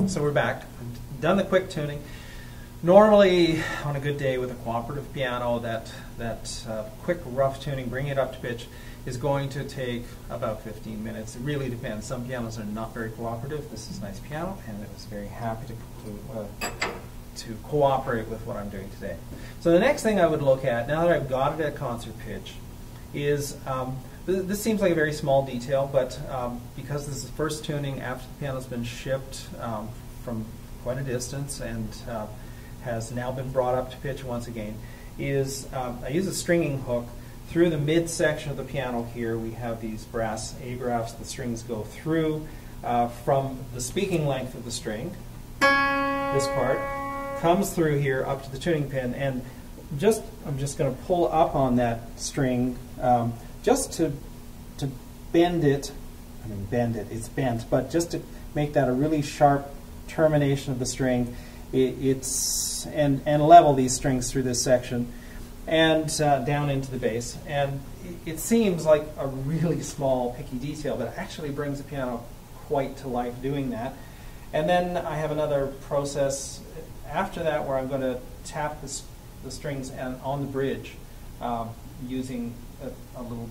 So we're back. Done the quick tuning. Normally, on a good day with a cooperative piano, that quick rough tuning, bring it up to pitch, is going to take about 15 minutes. It really depends. Some pianos are not very cooperative. This is a nice piano, and it was very happy to cooperate with what I'm doing today. So the next thing I would look at, now that I've got it at concert pitch, is this seems like a very small detail, but because this is first tuning after the piano's been shipped from quite a distance and has now been brought up to pitch once again, is I use a stringing hook through the midsection of the piano here. We have these brass A-graphs. The strings go through from the speaking length of the string, this part, comes through here up to the tuning pin, and I'm just going to pull up on that string just to bend it. I mean, bend it, it's bent, but just to make that a really sharp termination of the string, and level these strings through this section and down into the bass. And it seems like a really small, picky detail, but it actually brings the piano quite to life doing that. And then I have another process after that where I'm going to tap the strings on the bridge using a little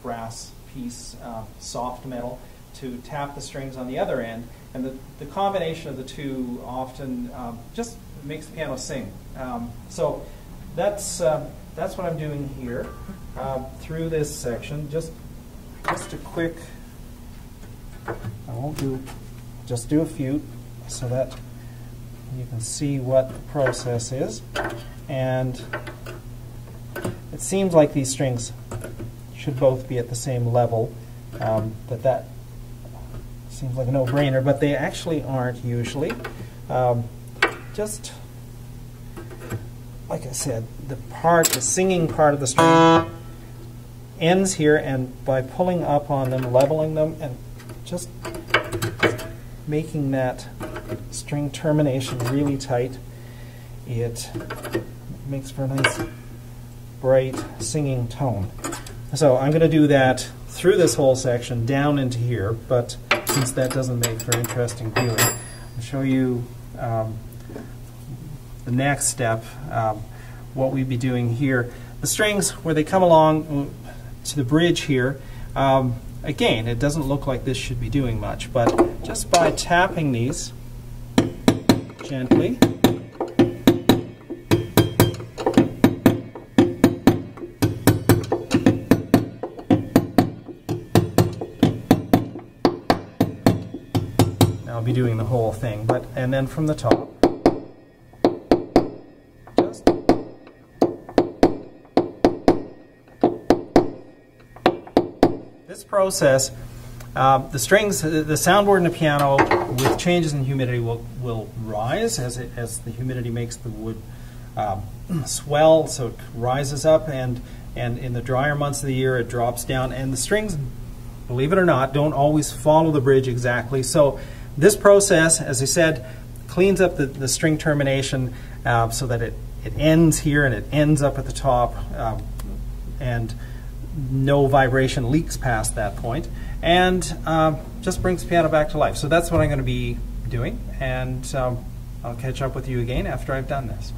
brass piece, soft metal, to tap the strings on the other end. And the combination of the two often just makes the piano sing. So that's what I'm doing here through this section. Just a quick, I won't do, just do a few so that you can see what the process is. And it seems like these strings should both be at the same level. That seems like a no-brainer, but they actually aren't usually. Just like I said, the singing part of the string ends here, and by pulling up on them, leveling them, and just making that string termination really tight, it makes for a nice, bright singing tone. So I'm going to do that through this whole section down into here, but since that doesn't make for interesting viewing, I'll show you the next step, what we'd be doing here. The strings, where they come along to the bridge here, again, it doesn't look like this should be doing much, but just by tapping these gently, I'll be doing the whole thing, and then from the top. Just this process, the strings, the soundboard in the piano with changes in humidity will rise as the humidity makes the wood swell, so it rises up, and in the drier months of the year it drops down, and the strings, believe it or not, don't always follow the bridge exactly. So this process, as I said, cleans up the string termination so that it ends here and it ends up at the top, and no vibration leaks past that point, and just brings the piano back to life. So that's what I'm going to be doing, and I'll catch up with you again after I've done this.